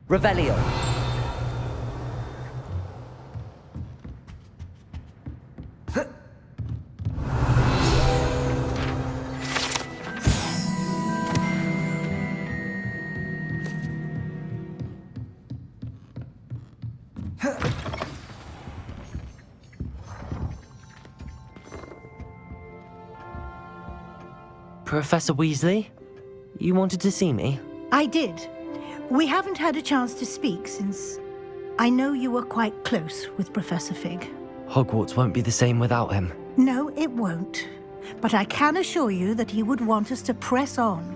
Revelio. Professor Weasley? You wanted to see me? I did. We haven't had a chance to speak since I know you were quite close with Professor Fig. Hogwarts won't be the same without him. No, it won't. But I can assure you that he would want us to press on,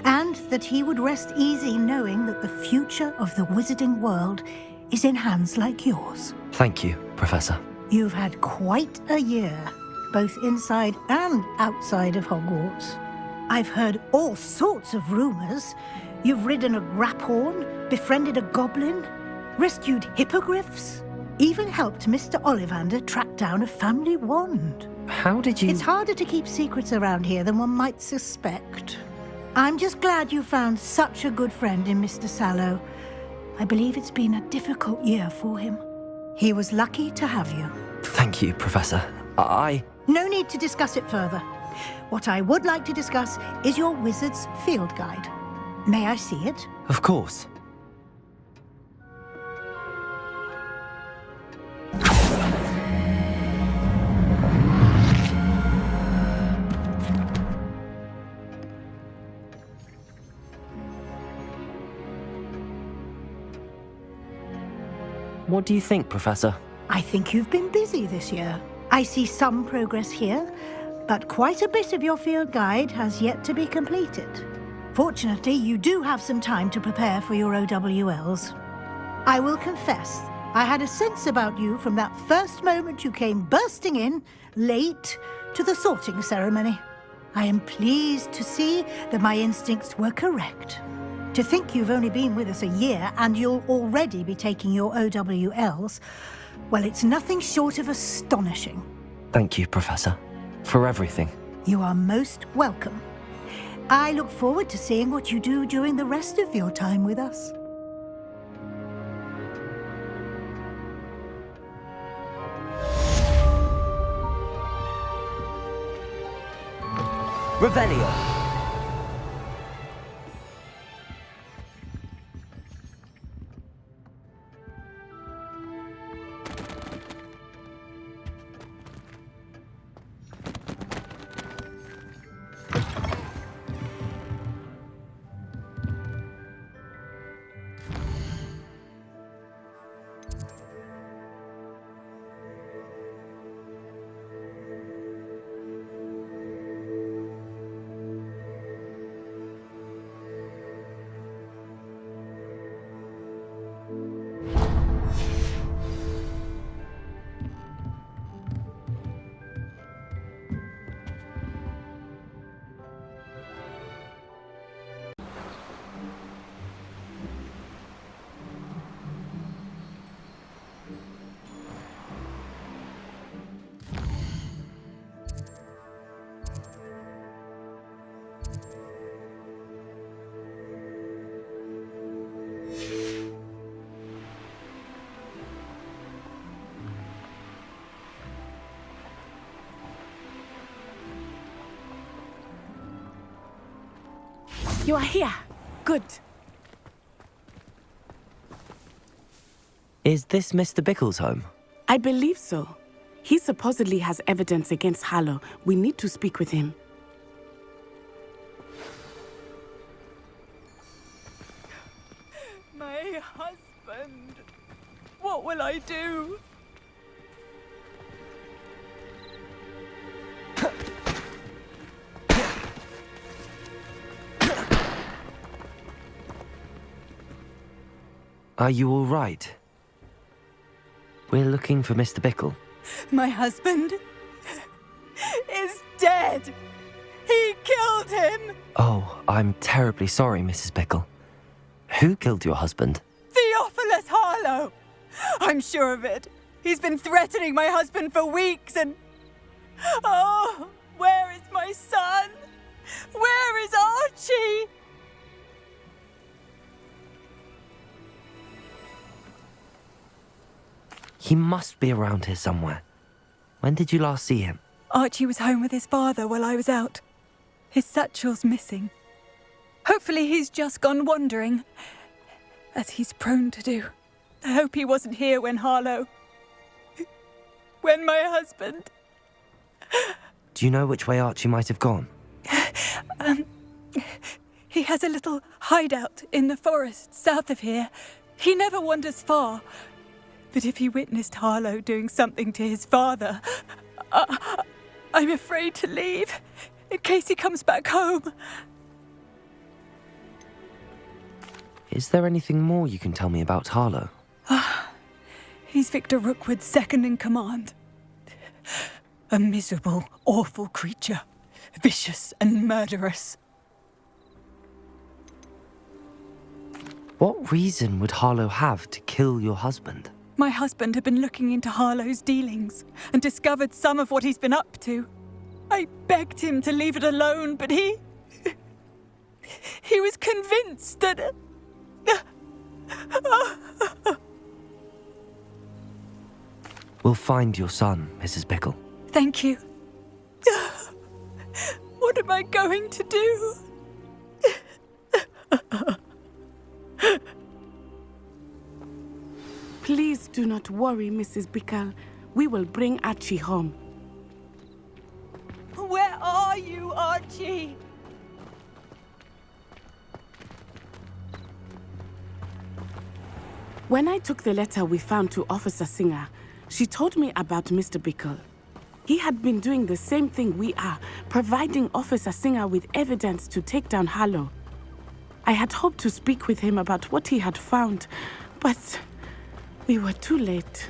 and that he would rest easy knowing that the future of the wizarding world is in hands like yours. Thank you, Professor. You've had quite a year, both inside and outside of Hogwarts. I've heard all sorts of rumors. You've ridden a graphorn, befriended a goblin, rescued hippogriffs, even helped Mr. Ollivander track down a family wand. How did you... It's harder to keep secrets around here than one might suspect. I'm just glad you found such a good friend in Mr. Sallow. I believe it's been a difficult year for him. He was lucky to have you. Thank you, Professor. No need to discuss it further. What I would like to discuss is your wizard's field guide. May I see it? Of course. What do you think, Professor? I think you've been busy this year. I see some progress here, but quite a bit of your field guide has yet to be completed. Fortunately, you do have some time to prepare for your OWLs. I will confess, I had a sense about you from that first moment you came bursting in, late, to the sorting ceremony. I am pleased to see that my instincts were correct. To think you've only been with us a year and you'll already be taking your OWLs, well, it's nothing short of astonishing. Thank you, Professor, for everything. You are most welcome. I look forward to seeing what you do during the rest of your time with us. Revelio. You are here. Good. Is this Mr. Bickle's home? I believe so. He supposedly has evidence against Harlow. We need to speak with him. My husband. What will I do? Are you all right? We're looking for Mr. Bickle. My husband is dead. He killed him. Oh, I'm terribly sorry, Mrs. Bickle. Who killed your husband? Theophilus Harlow. I'm sure of it. He's been threatening my husband for weeks and... Oh, where is my son? Where is Archie? He must be around here somewhere. When did you last see him? Archie was home with his father while I was out. His satchel's missing. Hopefully he's just gone wandering, as he's prone to do. I hope he wasn't here when Harlow... when my husband... Do you know which way Archie might have gone? He has a little hideout in the forest south of here. He never wanders far. But if he witnessed Harlow doing something to his father, I'm afraid to leave, in case he comes back home. Is there anything more you can tell me about Harlow? He's Victor Rookwood's second in command. A miserable, awful creature. Vicious and murderous. What reason would Harlow have to kill your husband? My husband had been looking into Harlow's dealings and discovered some of what he's been up to. I begged him to leave it alone, but he was convinced that... We'll find your son, Mrs. Bickle. Thank you. What am I going to do? Please do not worry, Mrs. Bickle. We will bring Archie home. Where are you, Archie? When I took the letter we found to Officer Singer, she told me about Mr. Bickle. He had been doing the same thing we are, providing Officer Singer with evidence to take down Harlow. I had hoped to speak with him about what he had found, but we were too late.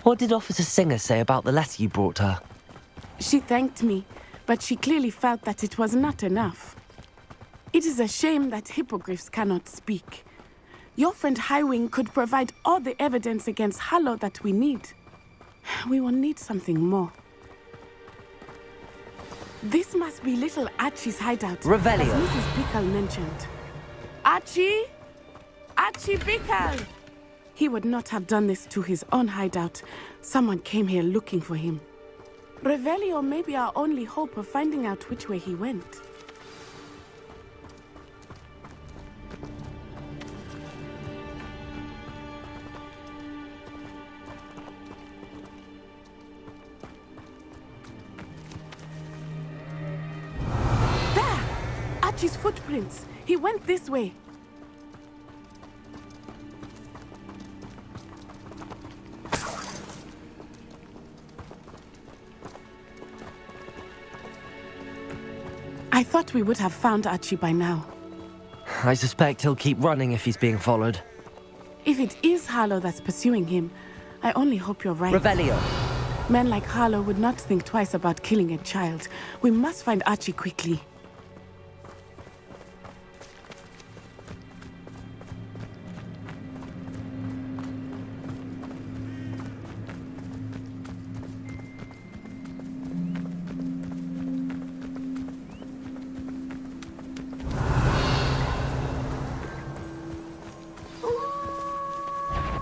What did Officer Singer say about the letter you brought her? She thanked me, but she clearly felt that it was not enough. It is a shame that hippogriffs cannot speak. Your friend Highwing could provide all the evidence against Harlow that we need. We will need something more. This must be little Archie's hideout, Revelio. as Mrs. Bickle mentioned. Archie? Archie Bickle! He would not have done this to his own hideout. Someone came here looking for him. Revelio may be our only hope of finding out which way he went. There! Archie's footprints. He went this way. I thought we would have found Archie by now. I suspect he'll keep running if he's being followed. If it is Harlow that's pursuing him, I only hope you're right. Revelio. Men like Harlow would not think twice about killing a child. We must find Archie quickly.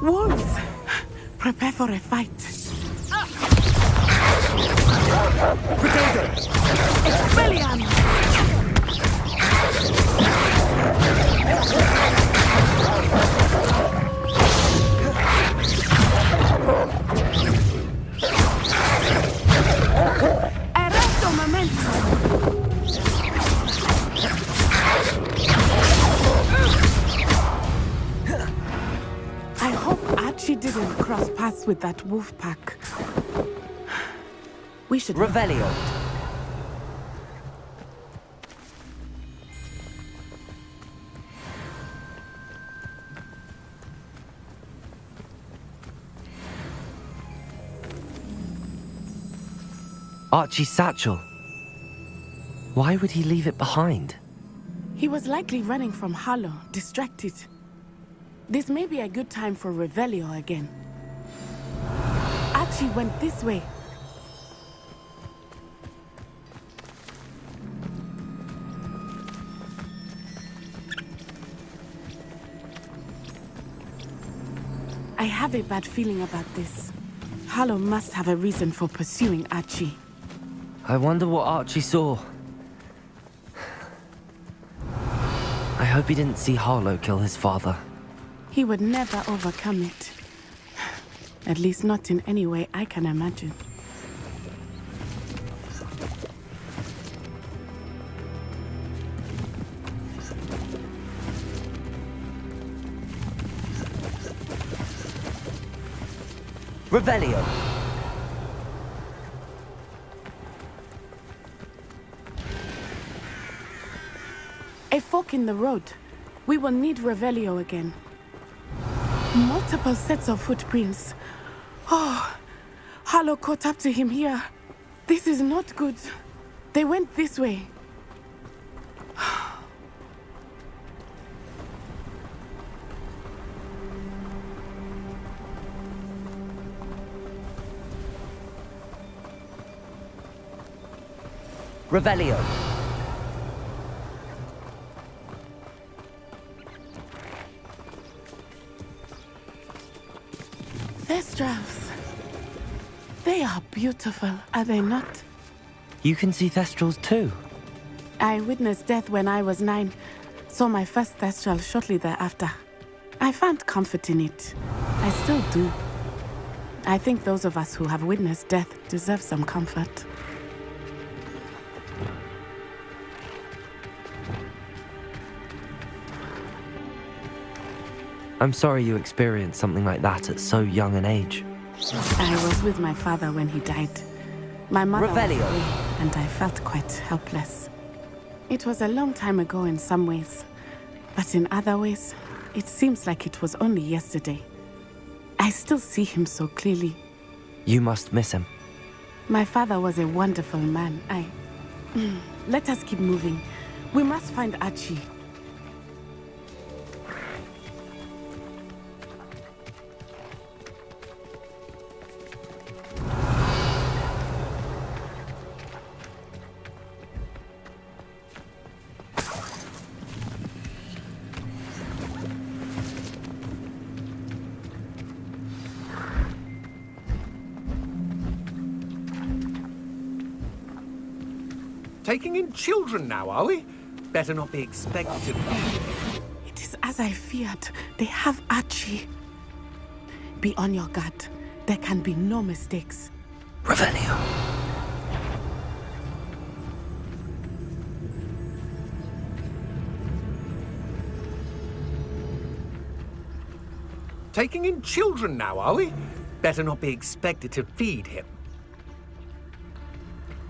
Wolves! Prepare for a fight. Expelliarm! Arresto momento! I hope Archie didn't cross paths with that wolf pack. We should... Revelio. Archie's satchel. Why would he leave it behind? He was likely running from Harlow, distracted. This may be a good time for Revelio again. Archie went this way. I have a bad feeling about this. Harlow must have a reason for pursuing Archie. I wonder what Archie saw. I hope he didn't see Harlow kill his father. He would never overcome it. At least not in any way I can imagine. Revelio! A fork in the road. We will need Revelio again. Multiple sets of footprints. Oh, Harlow caught up to him here. This is not good. They went this way. Revelio! Thestrals. They are beautiful, are they not? You can see Thestrals too. I witnessed death when I was 9. Saw my first Thestral shortly thereafter. I found comfort in it. I still do. I think those of us who have witnessed death deserve some comfort. I'm sorry you experienced something like that at so young an age. I was with my father when he died. My mother was Revelio. away, and I felt quite helpless. It was a long time ago in some ways, but in other ways, it seems like it was only yesterday. I still see him so clearly. You must miss him. My father was a wonderful man. Let us keep moving. We must find Archie. Taking in children now, are we? Better not be expected. It is as I feared. They have Archie. Be on your guard. There can be no mistakes. Revelio. Taking in children now, are we? Better not be expected to feed him.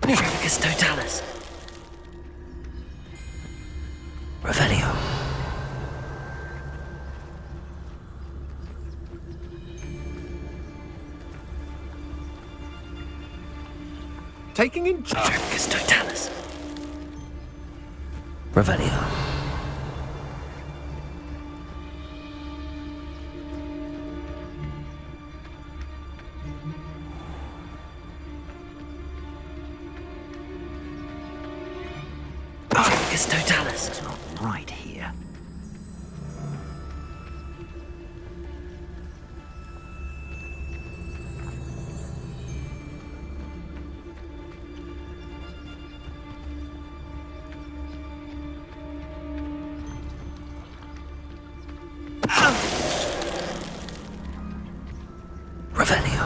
Nifricus totalis. Revelio. Taking in Nifricus totalis. Revelio. Nifricus totalis. It's not right here. Revelio.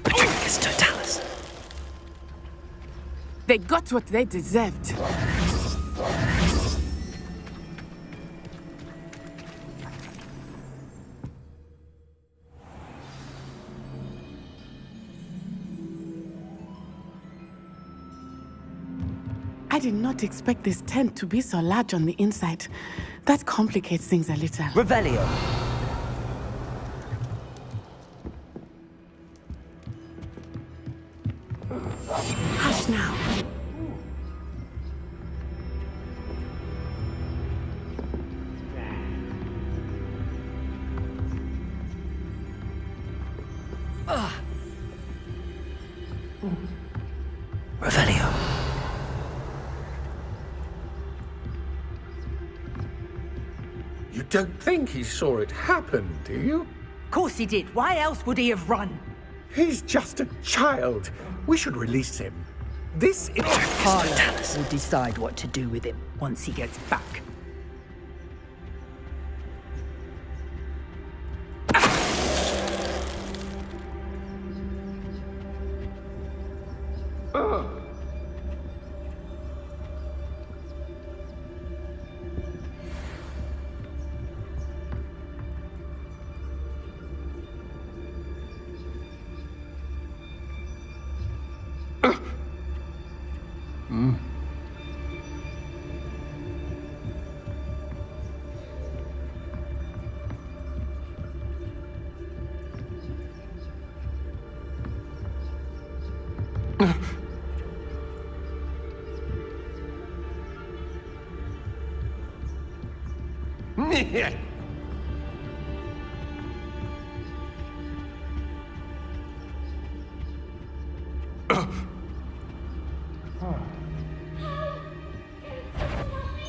Nifricus totalis. They got what they deserved. I did not expect this tent to be so large on the inside. That complicates things a little. Revelio. Hush now. You don't think he saw it happen, do you? Of course he did. Why else would he have run? He's just a child. We should release him. This is... Harlow will decide what to do with him once he gets back.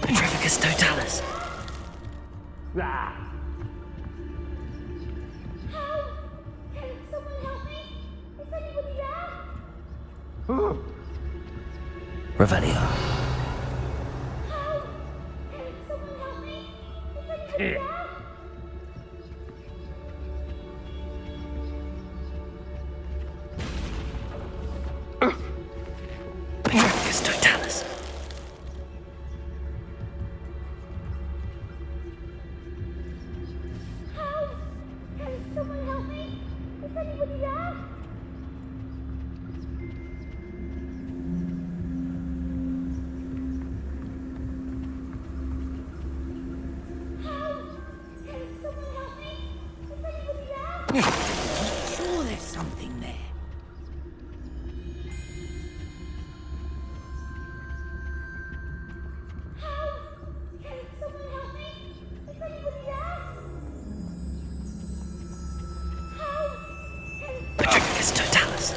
Petrificus totalis. Revelio. Petrificus totalis. Sure there's something there. Petrificus totalis.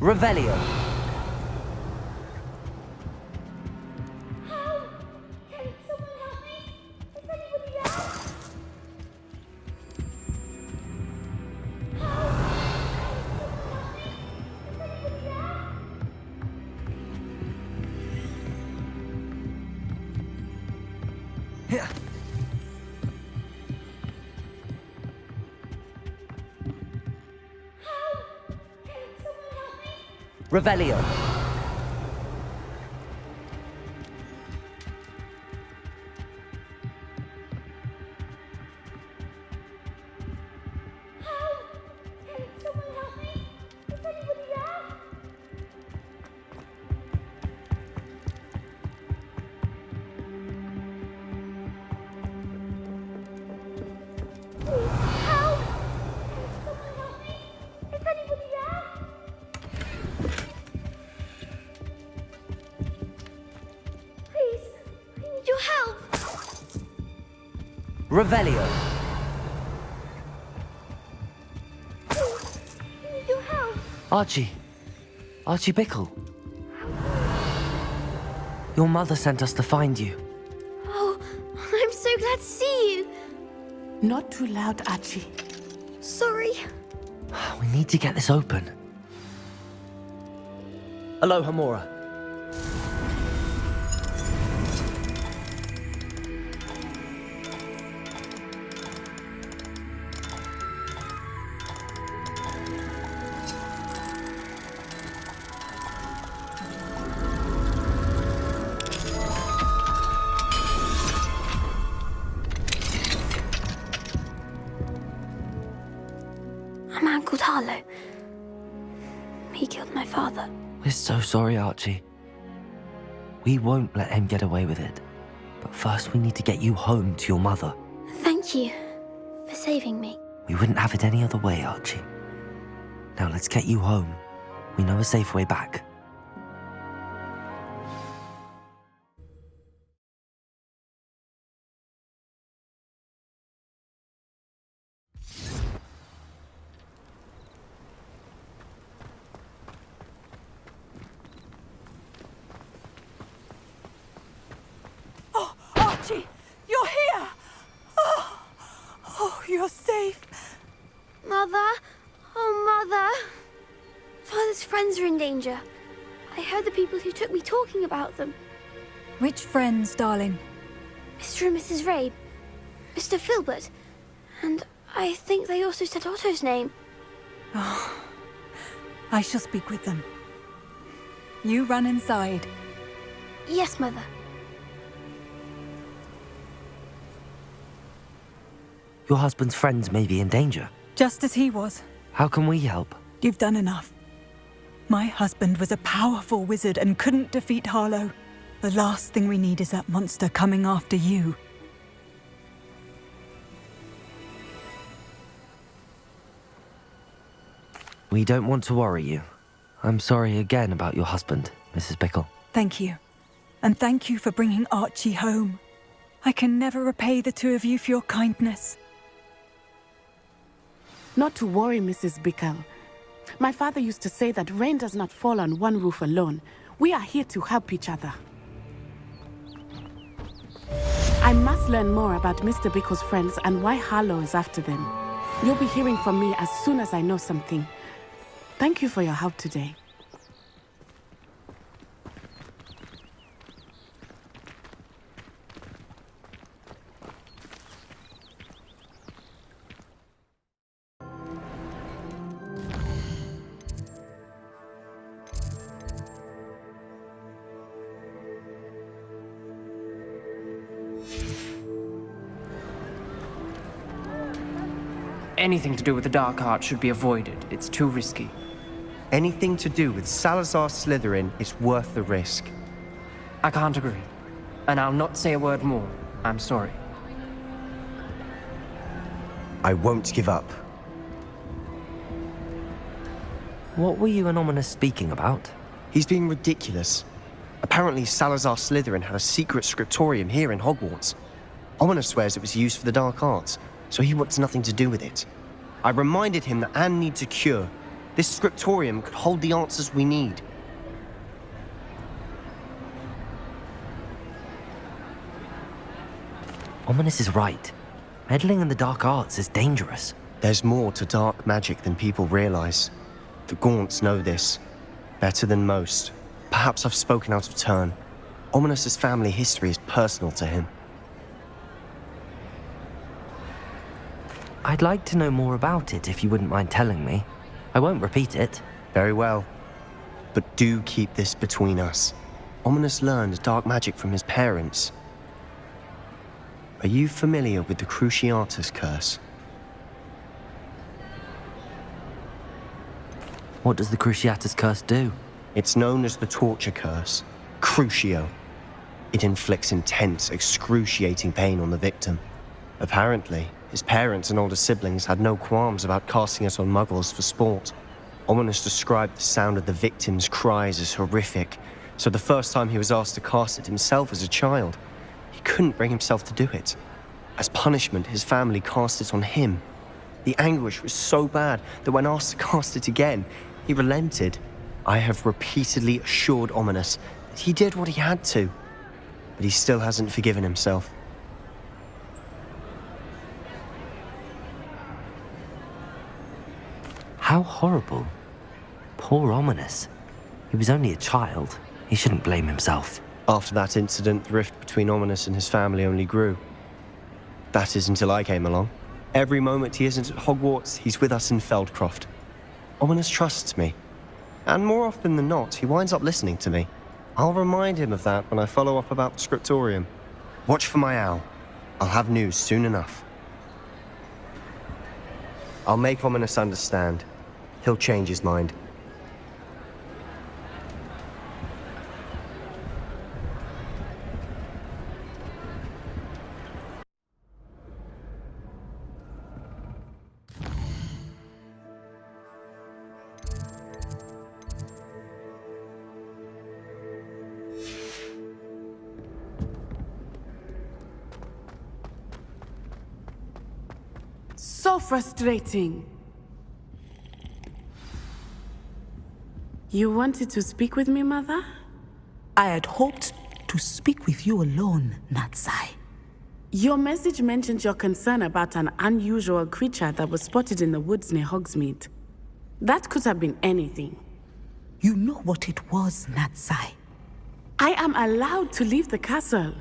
Revelio. Revelio. Revelio. Archie. Archie Bickle. Your mother sent us to find you. Oh, I'm so glad to see you. Not too loud, Archie. Sorry. We need to get this open. Aloha, Mora. A man called Harlow. He killed my father. We're so sorry, Archie. We won't let him get away with it. But first we need to get you home to your mother. Thank Thank you for saving me. We wouldn't have it any other way, Archie. Now let's get you home. We know a safe way back. Oh, Archie, you're here! Oh, you're safe. Mother? Oh, Mother! Father's friends are in danger. I heard the people who took me talking about them. Which friends, darling? Mr. and Mrs. Rabe, Mr. Filbert, and I think they also said Otto's name. Oh, I shall speak with them. You run inside. Yes, Mother. Your husband's friends may be in danger. Just as he was. How can we help? You've done enough. My husband was a powerful wizard and couldn't defeat Harlow. The last thing we need is that monster coming after you. We don't want to worry you. I'm sorry again about your husband, Mrs. Bickle. Thank you. And thank you for bringing Archie home. I can never repay the two of you for your kindness. Not to worry, Mrs. Bickle. My father used to say that rain does not fall on one roof alone. We are here to help each other. I must learn more about Mr. Bickle's friends and why Harlow is after them. You'll be hearing from me as soon as I know something. Thank you for your help today. Anything to do with the dark art should be avoided. It's too risky. Anything to do with Salazar Slytherin is worth the risk. I can't agree. And I'll not say a word more. I'm sorry. I won't give up. What were you and Ominous speaking about? He's being ridiculous. Apparently Salazar Slytherin had a secret scriptorium here in Hogwarts. Ominous swears it was used for the dark arts, so he wants nothing to do with it. I reminded him that Anne needs a cure. This scriptorium could hold the answers we need. Ominous is right. Meddling in the dark arts is dangerous. There's more to dark magic than people realize. The Gaunts know this. Better than most. Perhaps I've spoken out of turn. Ominous's family history is personal to him. I'd like to know more about it if you wouldn't mind telling me. I won't repeat it. Very well. But do keep this between us. Ominous learned dark magic from his parents. Are you familiar with the Cruciatus curse? What does the Cruciatus curse do? It's known as the torture curse, Crucio. It inflicts intense, excruciating pain on the victim. Apparently, his parents and older siblings had no qualms about casting it on muggles for sport. Ominous described the sound of the victim's cries as horrific, so the first time he was asked to cast it himself as a child, he couldn't bring himself to do it. As punishment, his family cast it on him. The anguish was so bad that when asked to cast it again, he relented. I have repeatedly assured Ominous that he did what he had to, but he still hasn't forgiven himself. How horrible. Poor Ominous. He was only a child. He shouldn't blame himself. After that incident, the rift between Ominous and his family only grew. That is until I came along. Every moment he isn't at Hogwarts, he's with us in Feldcroft. Ominous trusts me. And more often than not, he winds up listening to me. I'll remind him of that when I follow up about the scriptorium. Watch for my owl. I'll have news soon enough. I'll make Ominous understand. He'll change his mind. So frustrating. You wanted to speak with me, Mother? I had hoped to speak with you alone, Natsai. Your message mentioned your concern about an unusual creature that was spotted in the woods near Hogsmeade. That could have been anything. You know what it was, Natsai. I am allowed to leave the castle.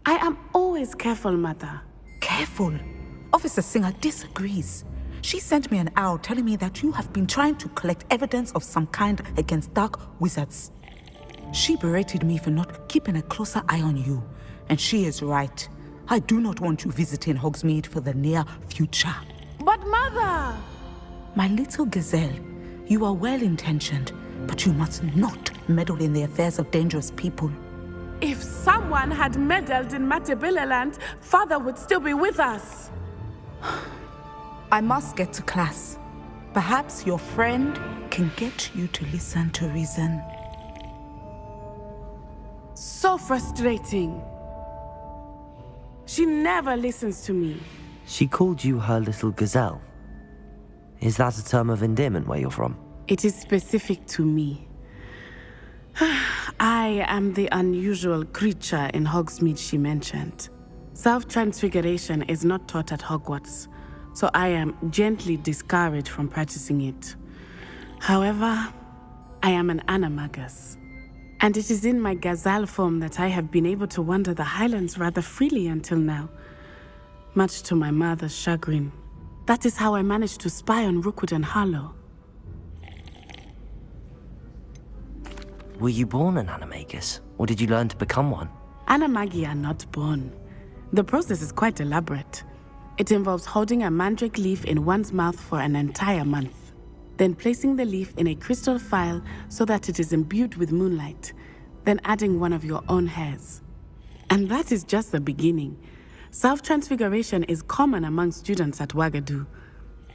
I am always careful, Mother. Careful? Officer Singer disagrees. She sent me an owl telling me that you have been trying to collect evidence of some kind against dark wizards. She berated me for not keeping a closer eye on you, and she is right. I do not want you visiting Hogsmeade for the near future. But Mother! My little gazelle, you are well-intentioned, but you must not meddle in the affairs of dangerous people. If someone had meddled in Matabeleland, Father would still be with us. I must get to class. Perhaps your friend can get you to listen to reason. So frustrating. She never listens to me. She called you her little gazelle. Is that a term of endearment where you're from? It is specific to me. I am the unusual creature in Hogsmeade she mentioned. Self-transfiguration is not taught at Hogwarts, so I am gently discouraged from practicing it. However, I am an animagus, and it is in my gazelle form that I have been able to wander the highlands rather freely until now, much to my mother's chagrin. That is how I managed to spy on Rookwood and Harlow. Were you born an animagus, or did you learn to become one? Animagi are not born. The process is quite elaborate. It involves holding a mandrake leaf in one's mouth for an entire month, then placing the leaf in a crystal phial so that it is imbued with moonlight, then adding one of your own hairs. And that is just the beginning. Self-transfiguration is common among students at Wagadu,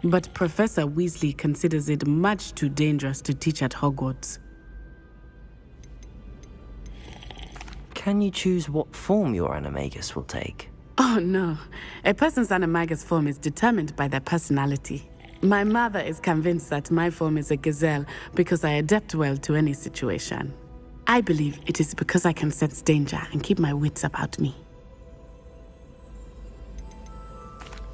but Professor Weasley considers it much too dangerous to teach at Hogwarts. Can you choose what form your animagus will take? Oh no, a person's animagus form is determined by their personality. My mother is convinced that my form is a gazelle because I adapt well to any situation. I believe it is because I can sense danger and keep my wits about me.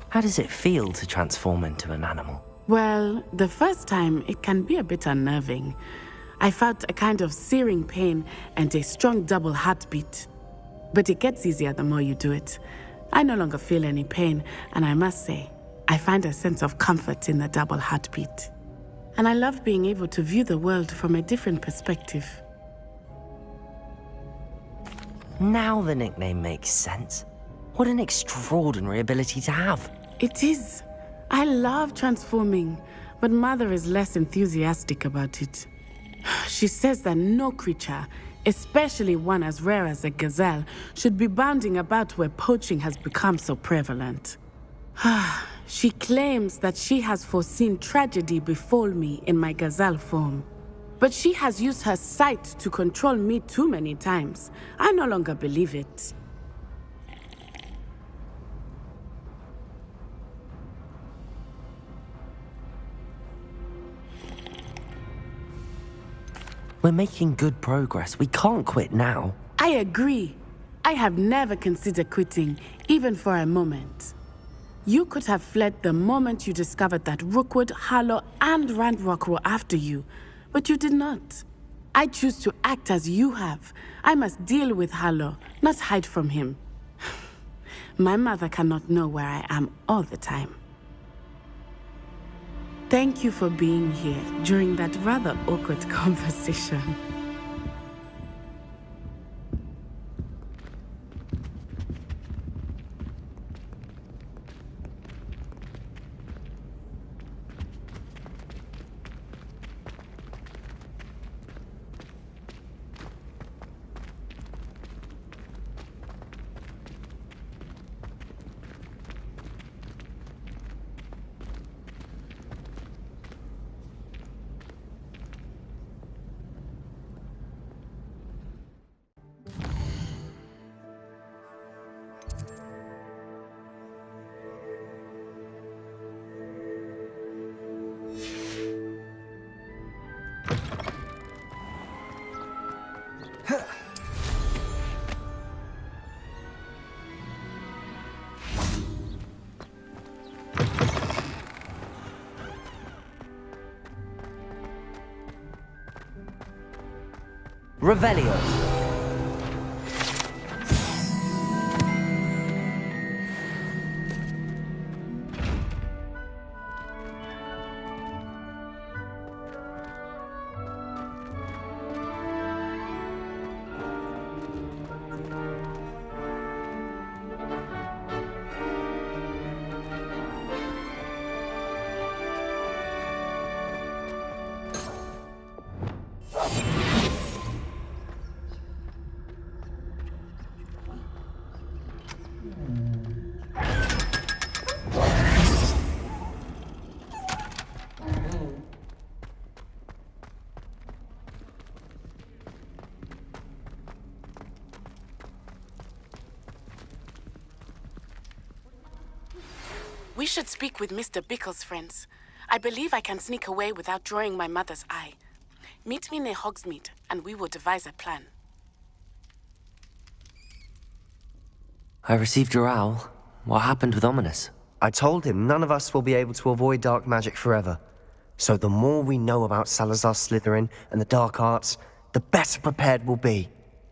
How does it feel to transform into an animal? Well, the first time it can be a bit unnerving. I felt a kind of searing pain and a strong double heartbeat. But it gets easier the more you do it. I no longer feel any pain, and I must say, I find a sense of comfort in the double heartbeat. And I love being able to view the world from a different perspective. Now the nickname makes sense. What an extraordinary ability to have. It is. I love transforming, but Mother is less enthusiastic about it. She says that no creature, especially one as rare as a gazelle, should be bounding about where poaching has become so prevalent. She claims that she has foreseen tragedy befall me in my gazelle form. But she has used her sight to control me too many times. I no longer believe it. We're making good progress. We can't quit now. I agree. I have never considered quitting, even for a moment. You could have fled the moment you discovered that Rookwood, Harlow, and Randrock were after you, but you did not. I choose to act as you have. I must deal with Harlow, not hide from him. My mother cannot know where I am all the time. Thank you for being here during that rather awkward conversation. Revelio. We should speak with Mr. Bickle's friends. I believe I can sneak away without drawing my mother's eye. Meet me near Hogsmeade, and we will devise a plan. I received your owl. What happened with Ominous? I told him none of us will be able to avoid dark magic forever. So the more we know about Salazar Slytherin and the dark arts, the better prepared we'll be.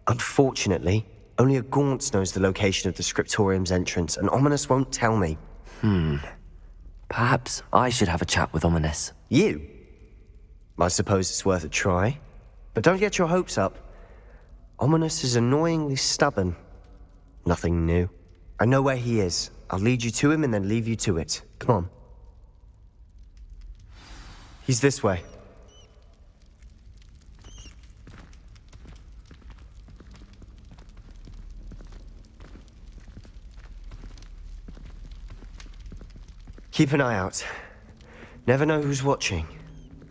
Unfortunately, only a Gaunt knows the location of the Scriptorium's entrance, and Ominous won't tell me. Perhaps I should have a chat with Ominous. You? I suppose it's worth a try. But don't get your hopes up. Ominous is annoyingly stubborn. Nothing new. I know where he is. I'll lead you to him and then leave you to it. Come on. He's this way. Keep an eye out. Never know who's watching.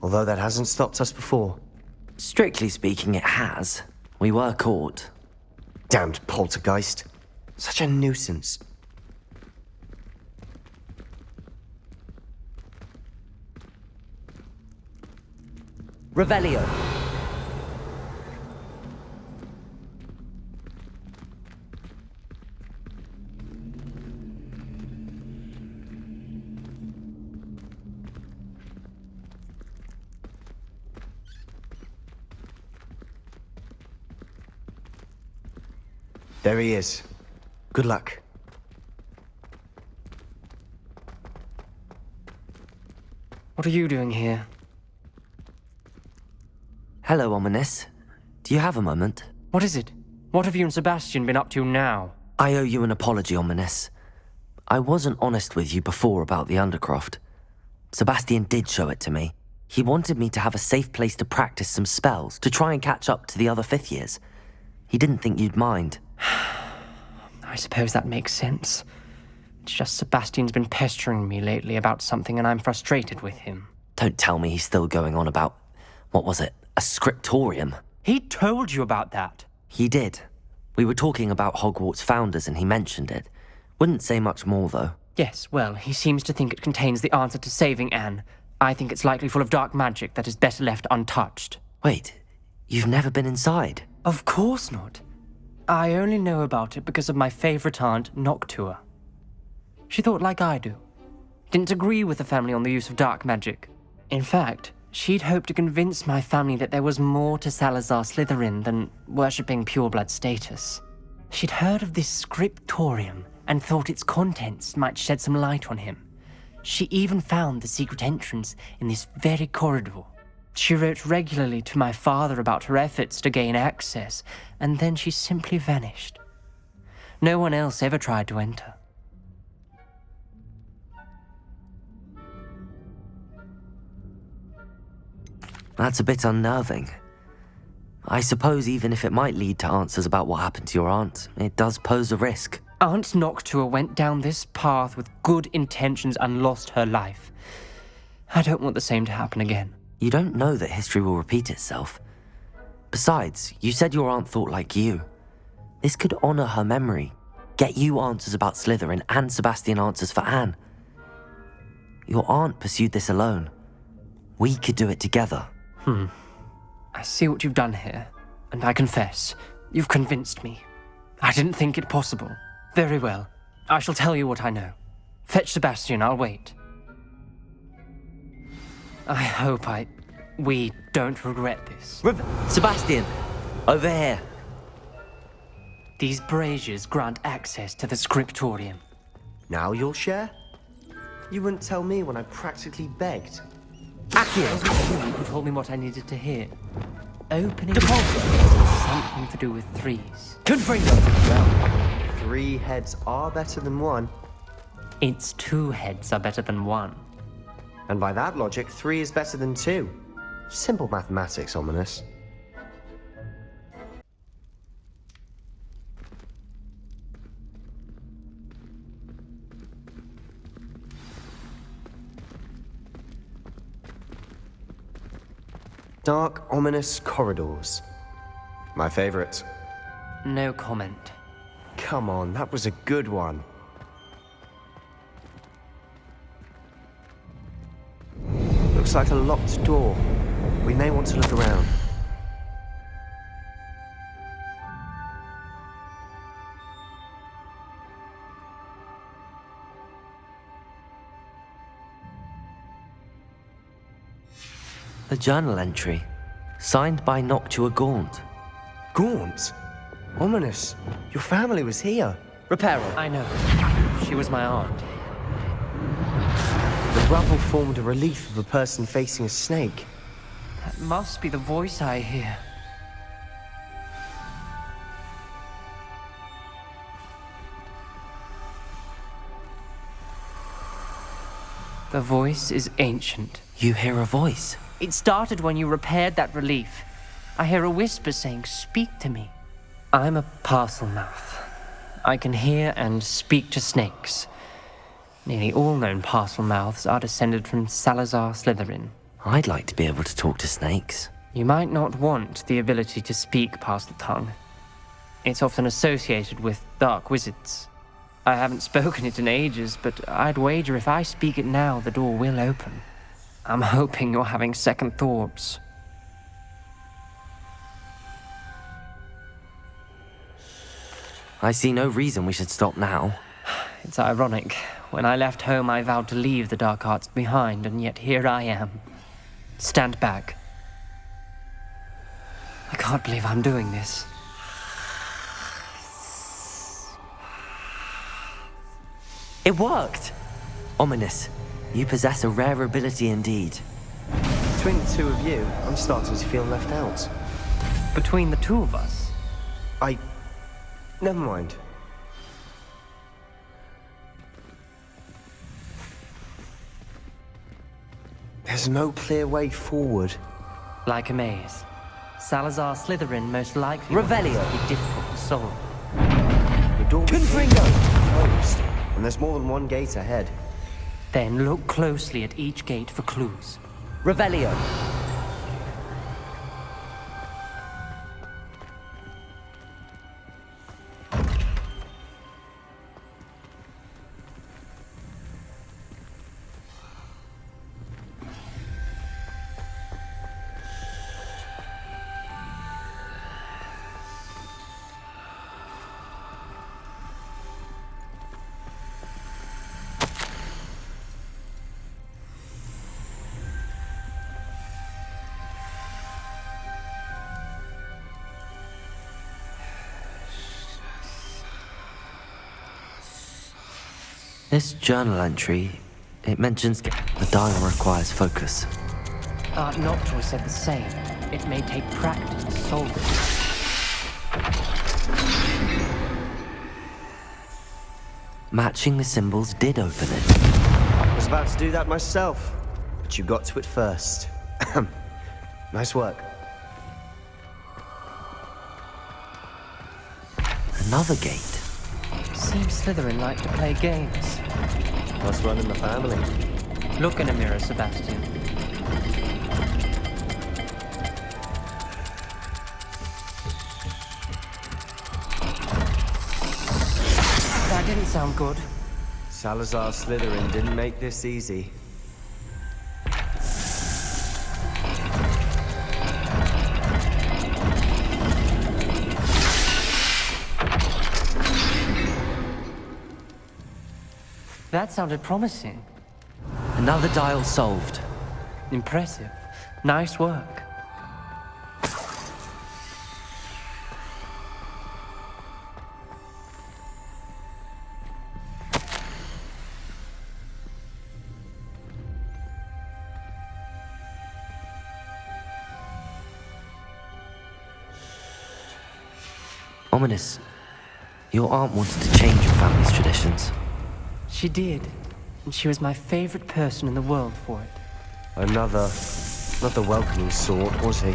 Although that hasn't stopped us before. Strictly speaking, it has. We were caught. Damned poltergeist. Such a nuisance. Revelio. There he is. Good luck. What are you doing here? Hello, Ominous. Do you have a moment? What is it? What have you and Sebastian been up to now? I owe you an apology, Ominous. I wasn't honest with you before about the Undercroft. Sebastian did show it to me. He wanted me to have a safe place to practice some spells, to try and catch up to the other fifth years. He didn't think you'd mind. I suppose that makes sense. It's just Sebastian's been pestering me lately about something and I'm frustrated with him. Don't tell me he's still going on about, what was it, a scriptorium? He told you about that. He did. We were talking about Hogwarts founders and he mentioned it. Wouldn't say much more, though. Yes, well, he seems to think it contains the answer to saving Anne. I think it's likely full of dark magic that is better left untouched. Wait, you've never been inside? Of course not. I only know about it because of my favourite aunt, Noctua. She thought like I do. Didn't agree with the family on the use of dark magic. In fact, she'd hoped to convince my family that there was more to Salazar Slytherin than worshipping pureblood status. She'd heard of this scriptorium and thought its contents might shed some light on him. She even found the secret entrance in this very corridor. She wrote regularly to my father about her efforts to gain access, and then she simply vanished. No one else ever tried to enter. That's a bit unnerving. I suppose even if it might lead to answers about what happened to your aunt, it does pose a risk. Aunt Noctua went down this path with good intentions and lost her life. I don't want the same to happen again. You don't know that history will repeat itself. Besides, you said your aunt thought like you. This could honor her memory, get you answers about Slytherin and Sebastian answers for Anne. Your aunt pursued this alone. We could do it together. I see what you've done here, and I confess, you've convinced me. I didn't think it possible. Very well. I shall tell you what I know. Fetch Sebastian, I'll wait. I hope we don't regret this. Sebastian! Over here. These braziers grant access to the scriptorium. Now you'll share? You wouldn't tell me when I practically begged. You told me what I needed to hear. Opening something to do with threes. Well, 3 heads are better than 1. It's 2 heads are better than 1. And by that logic, 3 is better than 2. Simple mathematics, ominous. Dark, ominous corridors. My favorite. No comment. Come on, that was a good one. Looks like a locked door. We may want to look around. A journal entry, signed by Noctua Gaunt. Gaunt? Ominous. Your family was here. Reparo. I know. She was my aunt. The rubble formed a relief of a person facing a snake. That must be the voice I hear. The voice is ancient. You hear a voice? It started when you repaired that relief. I hear a whisper saying, "Speak to me." I'm a parcel mouth. I can hear and speak to snakes. Nearly all known parcel mouths are descended from Salazar Slytherin. I'd like to be able to talk to snakes. You might not want the ability to speak parcel tongue. It's often associated with dark wizards. I haven't spoken it in ages, but I'd wager if I speak it now, the door will open. I'm hoping you're having second thoughts. I see no reason we should stop now. It's ironic. When I left home, I vowed to leave the dark arts behind, and yet here I am. Stand back. I can't believe I'm doing this. It worked! Ominous, you possess a rare ability indeed. Between the 2 of you, I'm starting to feel left out. Between the 2 of us? Never mind. There's no clear way forward. Like a maze. Salazar Slytherin most likely Revelio. wants it to be difficult to solve. The door was closed, and there's more than one gate ahead. Then look closely at each gate for clues. Revelio. This journal entry, it mentions the dial requires focus. Aunt Noctua said the same. It may take practice to solve it. Matching the symbols did open it. I was about to do that myself, but you got to it first. Nice work. Another gate. Seems Slytherin like to play games. Must run in the family. Look in a mirror, Sebastian. That didn't sound good. Salazar Slytherin didn't make this easy. That sounded promising. Another dial solved. Impressive. Nice work. Ominous, your aunt wanted to change your family's traditions. She did, and she was my favorite person in the world for it. Another welcoming sort, was he?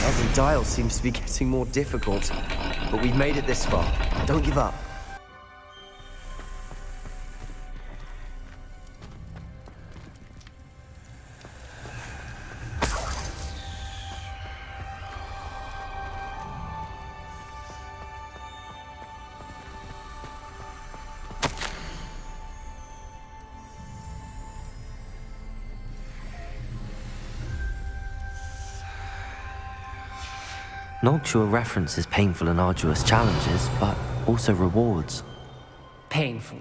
Every dial seems to be getting more difficult, but we've made it this far. Don't give up. Noctua references painful and arduous challenges, but also rewards. Painful.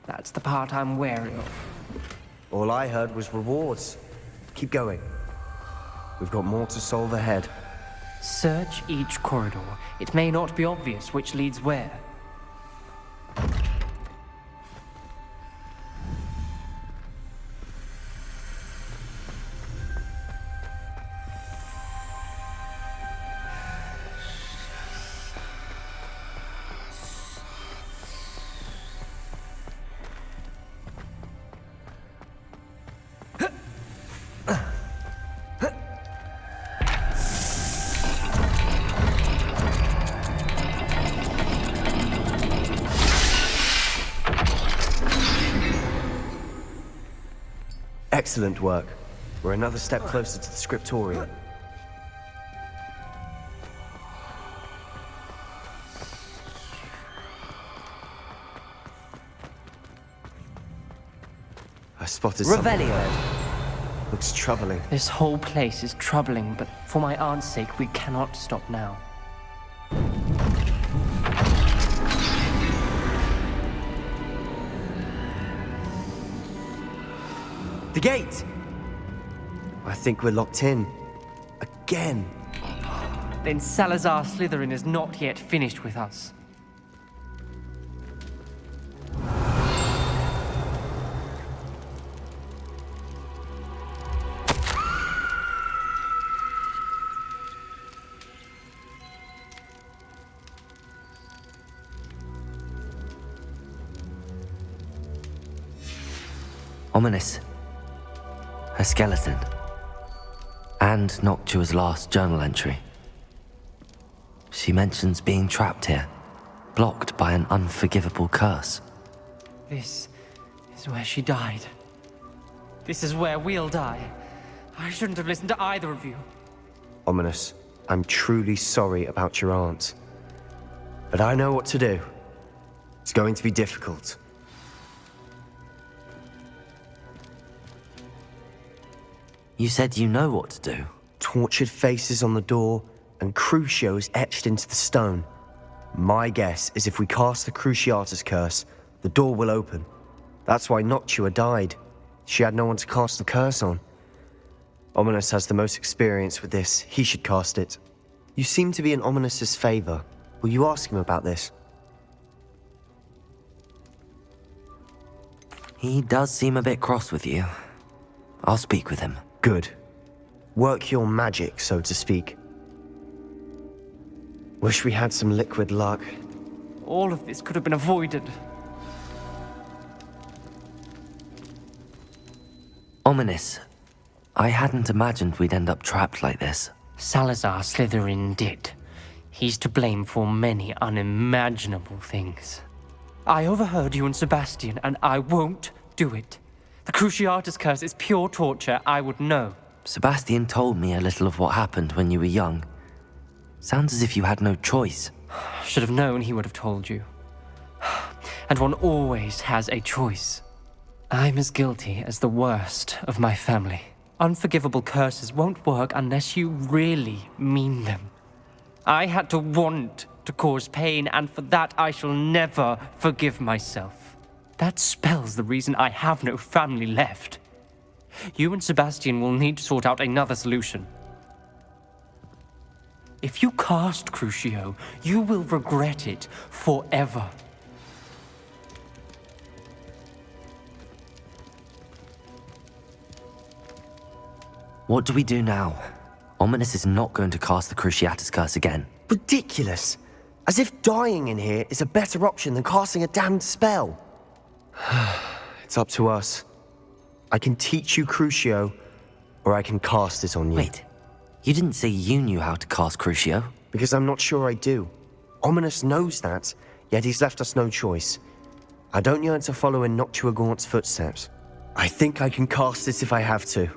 That's the part I'm wary of. All I heard was rewards. Keep going. We've got more to solve ahead. Search each corridor. It may not be obvious which leads where. Excellent work. We're another step closer to the scriptorium. I spotted something. Revelio. Looks troubling. This whole place is troubling, but for my aunt's sake, we cannot stop now. The gate! I think we're locked in. Again. Then Salazar Slytherin is not yet finished with us. Ominous. A skeleton. And Noctua's last journal entry. She mentions being trapped here, blocked by an unforgivable curse. This is where she died. This is where we'll die. I shouldn't have listened to either of you. Ominous, I'm truly sorry about your aunt. But I know what to do. It's going to be difficult. You said you know what to do. Tortured faces on the door and Crucios etched into the stone. My guess is if we cast the Cruciatus curse, the door will open. That's why Noctua died. She had no one to cast the curse on. Ominous has the most experience with this. He should cast it. You seem to be in Ominous's favor. Will you ask him about this? He does seem a bit cross with you. I'll speak with him. Good. Work your magic, so to speak. Wish we had some liquid luck. All of this could have been avoided. Ominous. I hadn't imagined we'd end up trapped like this. Salazar Slytherin did. He's to blame for many unimaginable things. I overheard you and Sebastian, and I won't do it. The Cruciatus curse is pure torture, I would know. Sebastian told me a little of what happened when you were young. Sounds as if you had no choice. Should have known he would have told you. And one always has a choice. I'm as guilty as the worst of my family. Unforgivable curses won't work unless you really mean them. I had to want to cause pain, and for that I shall never forgive myself. That spells the reason I have no family left. You and Sebastian will need to sort out another solution. If you cast Crucio, you will regret it forever. What do we do now? Ominous is not going to cast the Cruciatus curse again. Ridiculous! As if dying in here is a better option than casting a damned spell. It's up to us. I can teach you Crucio, or I can cast it on you. Wait, you didn't say you knew how to cast Crucio? Because I'm not sure I do. Ominous knows that, yet he's left us no choice. I don't yearn to follow in Noctua Gaunt's footsteps. I think I can cast it if I have to.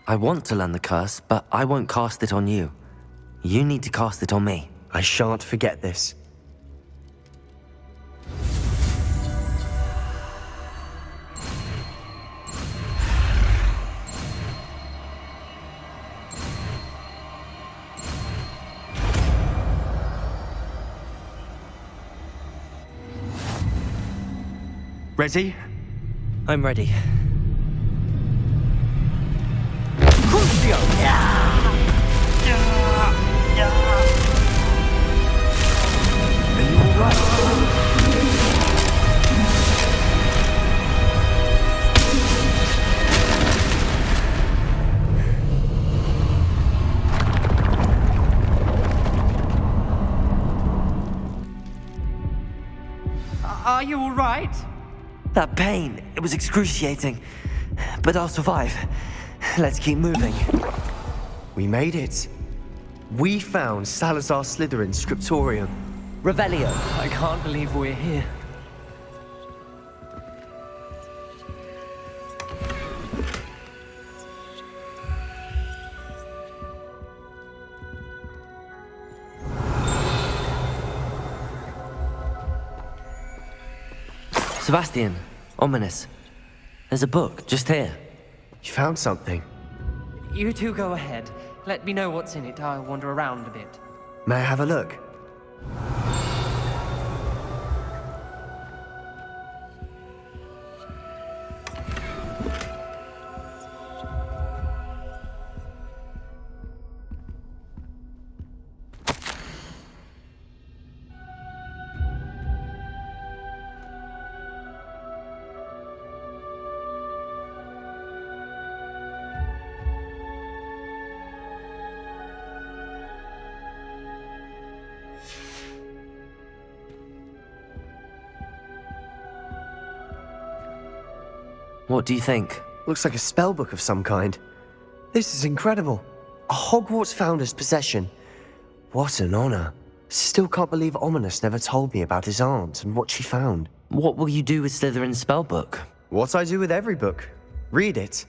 I want to learn the curse, but I won't cast it on you. You need to cast it on me. I shan't forget this. Ready? I'm ready. Are you all right? That pain, it was excruciating. But I'll survive. Let's keep moving. We made it. We found Salazar Slytherin's scriptorium. Revelio. I can't believe we're here. Sebastian, Ominous. There's a book just here. You found something. You two go ahead. Let me know what's in it. I'll wander around a bit. May I have a look? What do you think? Looks like a spellbook of some kind. This is incredible. A Hogwarts founder's possession. What an honor. Still can't believe Ominous never told me about his aunt and what she found. What will you do with Slytherin's spellbook? What I do with every book. Read it.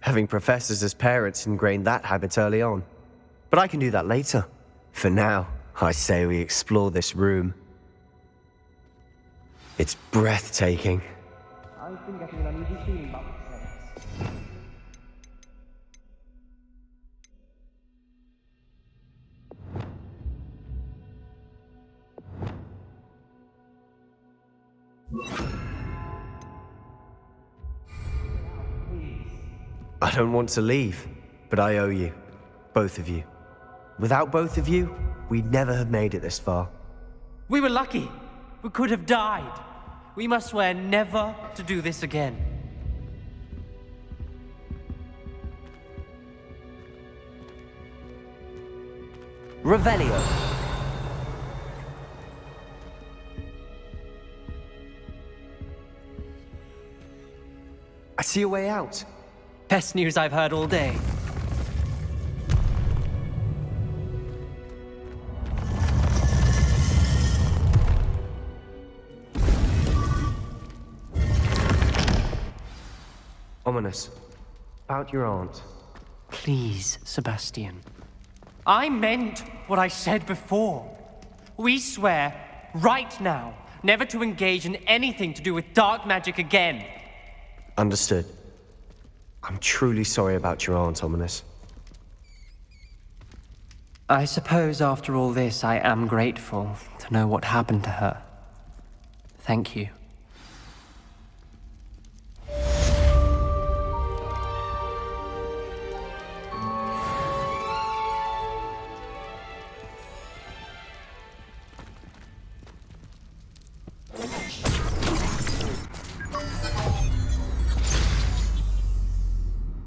Having professors as parents ingrained that habit early on. But I can do that later. For now, I say we explore this room. It's breathtaking. I've been getting an uneasy feeling about this place. I don't want to leave, but I owe you. Both of you. Without both of you, we'd never have made it this far. We were lucky. We could have died. We must swear never to do this again. Revelio. I see a way out. Best news I've heard all day. Ominous. About your aunt. Please, Sebastian. I meant what I said before. We swear, right now, never to engage in anything to do with dark magic again. Understood. I'm truly sorry about your aunt, Ominous. I suppose after all this, I am grateful to know what happened to her. Thank you.